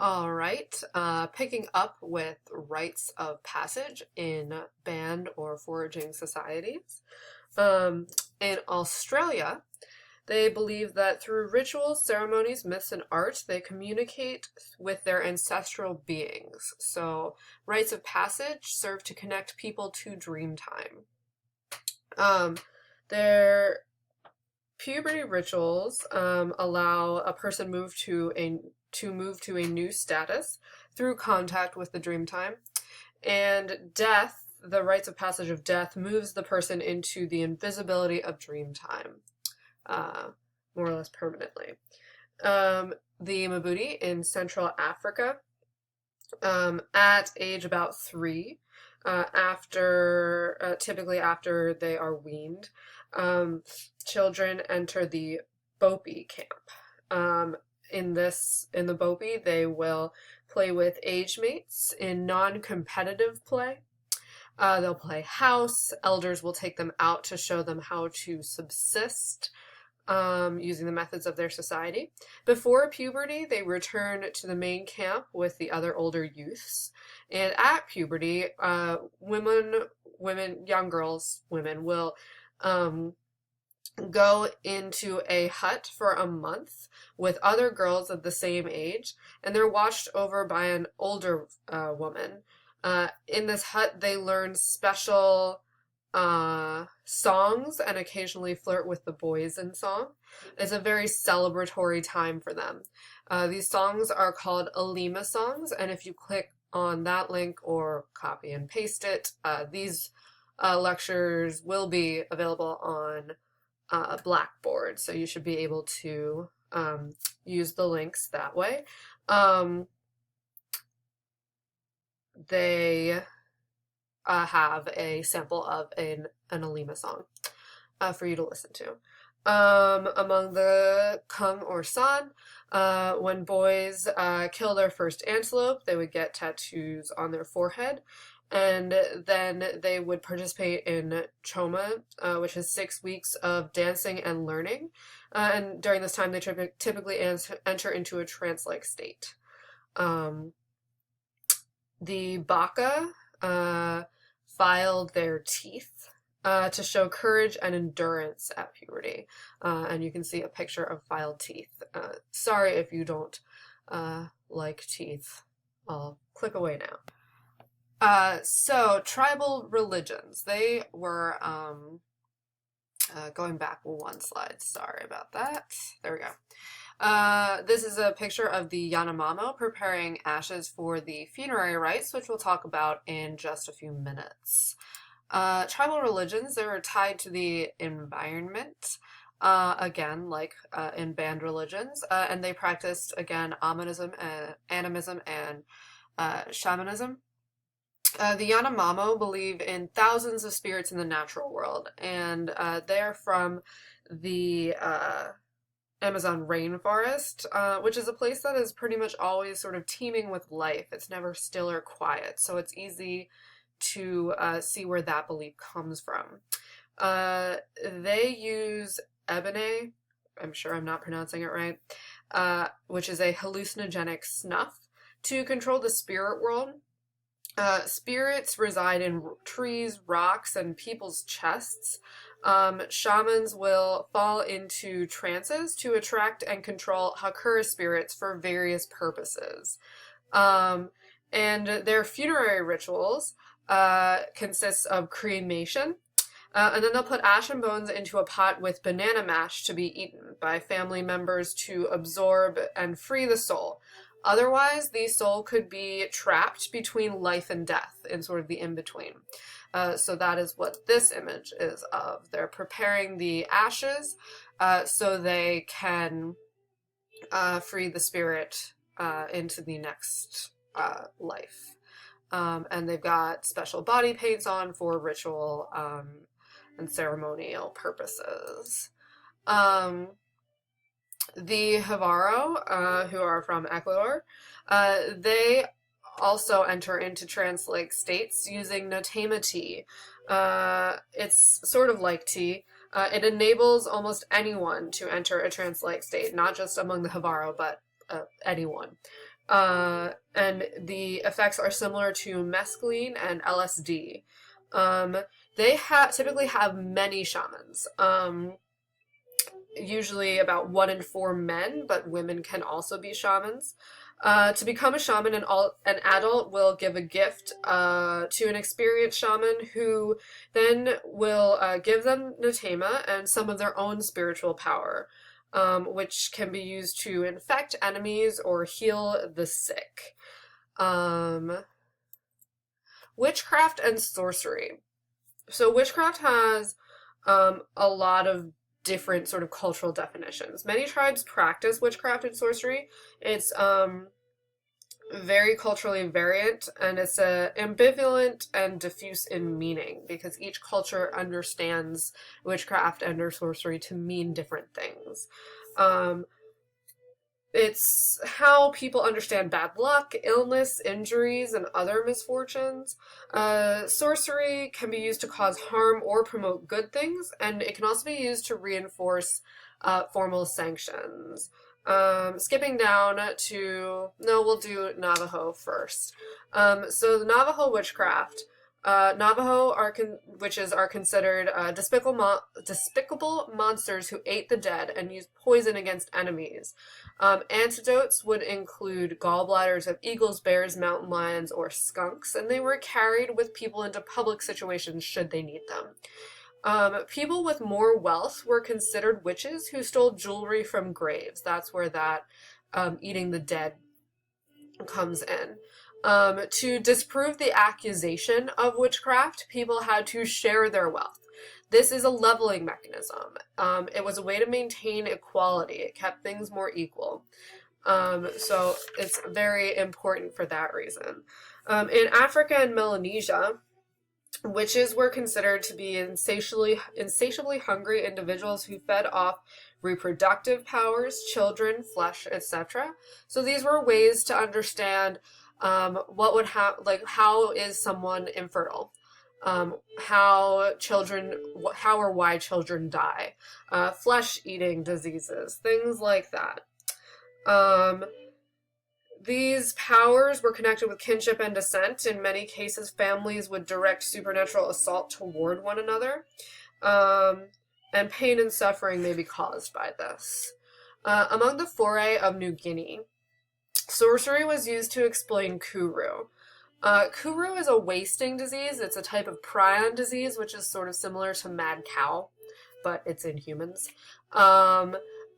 All right, picking up with rites of passage in band or foraging societies. Um, in Australia, they believe that through rituals, ceremonies, myths, and art, they communicate with their ancestral beings. So, rites of passage serve to connect people to dream time. Um, their puberty rituals allow a person move to a new status through contact with the dream time, and death. The rites of passage of death moves the person into the invisibility of dream time, uh, more or less permanently. The Mabuti in Central Africa, at age about 3, typically after they are weaned, um, children enter the Bopi camp. Um, in the Bopi, they will play with age mates in non-competitive play. They'll play house. Elders will take them out to show them how to subsist using the methods of their society. Before puberty, they return to the main camp with the other older youths. And at puberty, young girls, women will um, go into a hut for a month with other girls of the same age, and they're watched over by an older woman. In this hut, they learn special songs and occasionally flirt with the boys in song. It's a very celebratory time for them. These songs are called Alima songs, and if you click on that link or copy and paste it, these lectures will be available on Blackboard, so you should be able to use the links that way. They have a sample of an Alima song for you to listen to. Among the Kung or San, when boys kill their first antelope, they would get tattoos on their forehead. And then they would participate in Choma, which is 6 weeks of dancing and learning. And during this time, they typically enter into a trance-like state. The Baka filed their teeth to show courage and endurance at puberty. And you can see a picture of filed teeth. Sorry if you don't like teeth. I'll click away now. So tribal religions. They were going back one slide. Sorry about that. There we go. This is a picture of the Yanomamo preparing ashes for the funerary rites, which we'll talk about in just a few minutes. Tribal religions, they were tied to the environment, again, like in band religions, and they practiced, again, animism, and shamanism. The Yanomamo believe in thousands of spirits in the natural world, and they're from the Amazon rainforest, which is a place that is pretty much always sort of teeming with life. It's never still or quiet, so it's easy to see where that belief comes from. They use ebene, I'm sure I'm not pronouncing it right, which is a hallucinogenic snuff, to control the spirit world. Spirits reside in trees, rocks, and people's chests. Shamans will fall into trances to attract and control Hakura spirits for various purposes. And their funerary rituals consists of cremation, and then they'll put ash and bones into a pot with banana mash to be eaten by family members to absorb and free the soul. Otherwise, the soul could be trapped between life and death in sort of the in-between. So that is what this image is of. They're preparing the ashes so they can free the spirit into the next life. And they've got special body paints on for ritual and ceremonial purposes. The Javaro, who are from Ecuador, they also enter into trance-like states using Notema tea. It's sort of like tea. It enables almost anyone to enter a trance-like state, not just among the Javaro, but anyone. And the effects are similar to mescaline and LSD. Um, they typically have many shamans. Usually about 1 in 4 men, but women can also be shamans. To become a shaman, an adult will give a gift to an experienced shaman who then will give them Natema and some of their own spiritual power, which can be used to infect enemies or heal the sick. Witchcraft and sorcery. So witchcraft has a lot of different sort of cultural definitions. Many tribes practice witchcraft and sorcery. It's very culturally variant, and it's ambivalent and diffuse in meaning because each culture understands witchcraft and or sorcery to mean different things. It's how people understand bad luck, illness, injuries, and other misfortunes. Sorcery can be used to cause harm or promote good things, and it can also be used to reinforce formal sanctions. Skipping down to, no, we'll do Navajo first. So the Navajo witchcraft. Navajo witches are considered despicable monsters who ate the dead and used poison against enemies. Antidotes would include gallbladders of eagles, bears, mountain lions, or skunks, and they were carried with people into public situations should they need them. People with more wealth were considered witches who stole jewelry from graves. That's where that eating the dead comes in. To disprove the accusation of witchcraft, people had to share their wealth. This is a leveling mechanism. It was a way to maintain equality. It kept things more equal. So it's very important for that reason. In Africa and Melanesia, witches were considered to be insatiably hungry individuals who fed off reproductive powers, children, flesh, etc. So these were ways to understand what would happen, like how is someone infertile? How or why children die, flesh-eating diseases, things like that. These powers were connected with kinship and descent. In many cases, families would direct supernatural assault toward one another, and pain and suffering may be caused by this. Among the foray of New Guinea, sorcery was used to explain Kuru. Kuru is a wasting disease. It's a type of prion disease, which is sort of similar to mad cow, but it's in humans.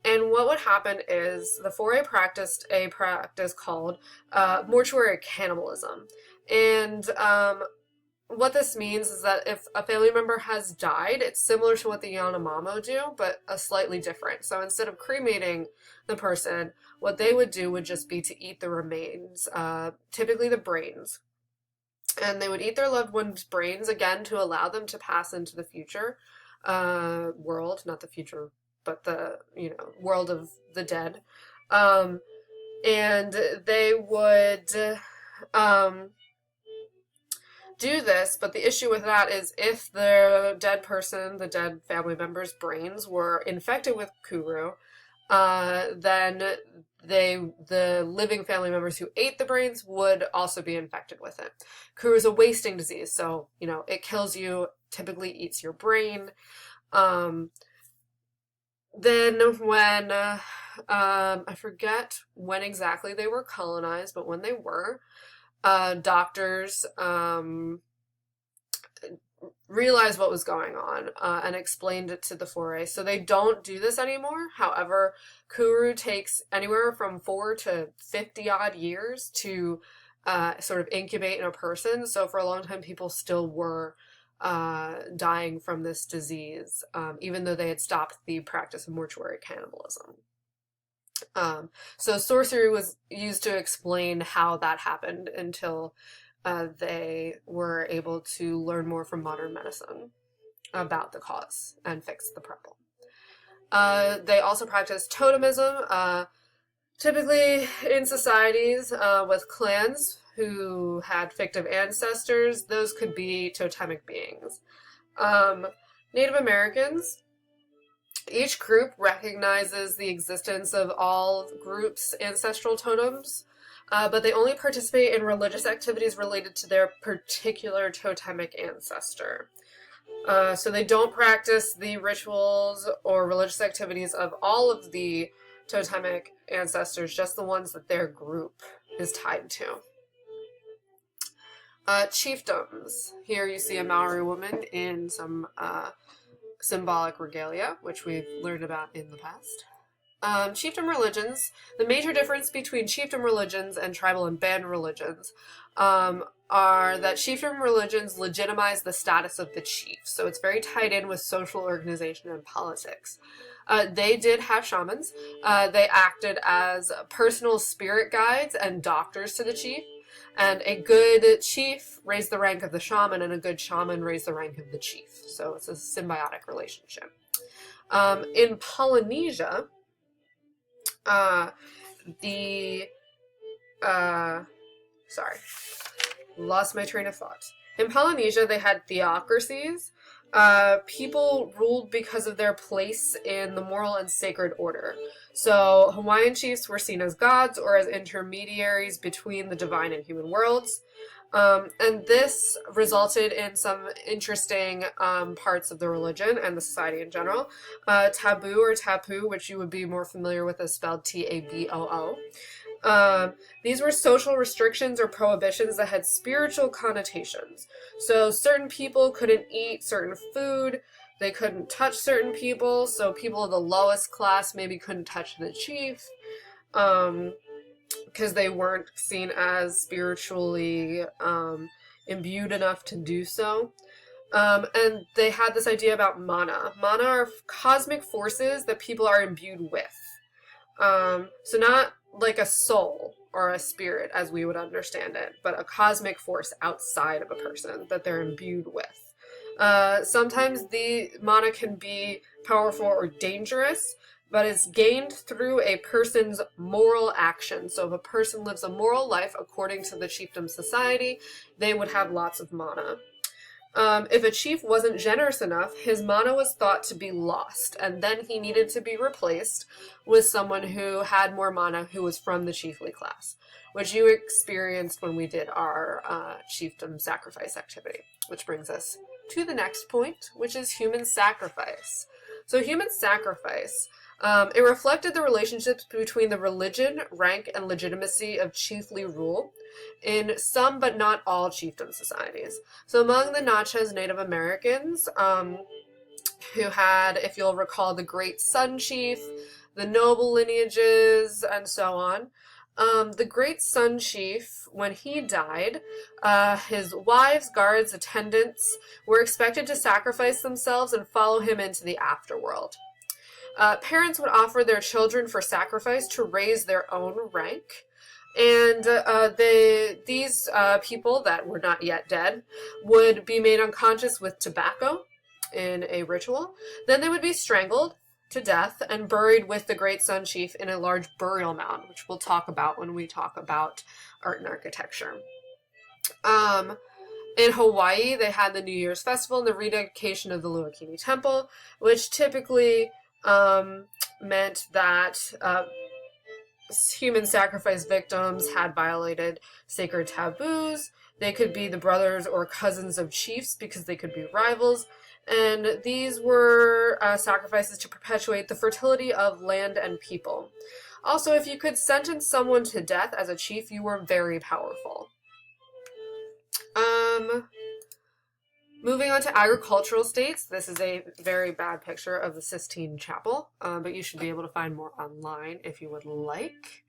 And what would happen is the foray practiced a practice called mortuary cannibalism. And what this means is that if a family member has died, it's similar to what the Yanomamo do, but a slightly different. So instead of cremating the person, what they would do would just be to eat the remains, typically the brains. And they would eat their loved one's brains, again, to allow them to pass into the future world, not the future, but the, world of the dead. And they would do this, but the issue with that is if the dead family member's brains were infected with Kuru, then the living family members who ate the brains would also be infected with it. Kuru is a wasting disease, so, it kills you, typically eats your brain. Then when, I forget when exactly they were colonized, but when they were, doctors realized what was going on and explained it to the foray. So they don't do this anymore. However, Kuru takes anywhere from 4 to 50 odd years to sort of incubate in a person. So for a long time, people still were dying from this disease, even though they had stopped the practice of mortuary cannibalism. So sorcery was used to explain how that happened until they were able to learn more from modern medicine about the cause and fix the problem. They also practiced totemism, typically in societies with clans who had fictive ancestors. Those could be totemic beings. Native Americans Each group recognizes the existence of all groups' ancestral totems, but they only participate in religious activities related to their particular totemic ancestor. So they don't practice the rituals or religious activities of all of the totemic ancestors, just the ones that their group is tied to. Chiefdoms. Here you see a Maori woman in some symbolic regalia, which we've learned about in the past. Chiefdom religions. The major difference between chiefdom religions and tribal and band religions are that chiefdom religions legitimize the status of the chief. So it's very tied in with social organization and politics. They did have shamans. They acted as personal spirit guides and doctors to the chief. And a good chief raised the rank of the shaman, and a good shaman raised the rank of the chief. So it's a symbiotic relationship. In Polynesia, lost my train of thought. In Polynesia, they had theocracies. People ruled because of their place in the moral and sacred order. So Hawaiian chiefs were seen as gods or as intermediaries between the divine and human worlds. And this resulted in some interesting parts of the religion and the society in general. Taboo or tapu, which you would be more familiar with as spelled Taboo. These were social restrictions or prohibitions that had spiritual connotations. So certain people couldn't eat certain food, they couldn't touch certain people, so people of the lowest class maybe couldn't touch the chief, because they weren't seen as spiritually imbued enough to do so. And they had this idea about mana. Mana are cosmic forces that people are imbued with. So not like a soul or a spirit as we would understand it, but a cosmic force outside of a person that they're imbued with. Sometimes the mana can be powerful or dangerous, but it's gained through a person's moral action. So if a person lives a moral life according to the chiefdom society, they would have lots of mana. If a chief wasn't generous enough, his mana was thought to be lost, and then he needed to be replaced with someone who had more mana who was from the chiefly class, which you experienced when we did our chiefdom sacrifice activity, which brings us to the next point, which is human sacrifice. So human sacrifice, it reflected the relationships between the religion, rank, and legitimacy of chiefly rule in some but not all chiefdom societies. So among the Natchez Native Americans, who had, if you'll recall, the Great Sun Chief, the noble lineages, and so on, the Great Sun Chief, when he died, his wives, guards, attendants were expected to sacrifice themselves and follow him into the afterworld. Parents would offer their children for sacrifice to raise their own rank. And these people that were not yet dead would be made unconscious with tobacco in a ritual. Then they would be strangled to death and buried with the Great Sun Chief in a large burial mound, which we'll talk about when we talk about art and architecture. In Hawaii, they had the New Year's Festival and the rededication of the Luakini Temple, which typically meant that human sacrifice victims had violated sacred taboos. They could be the brothers or cousins of chiefs because they could be rivals. And these were sacrifices to perpetuate the fertility of land and people. Also, if you could sentence someone to death as a chief, you were very powerful. Moving on to agricultural states, this is a very bad picture of the Sistine Chapel, but you should be able to find more online if you would like.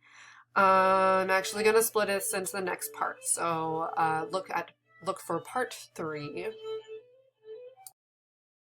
I'm actually going to split this into the next part, so look for part 3.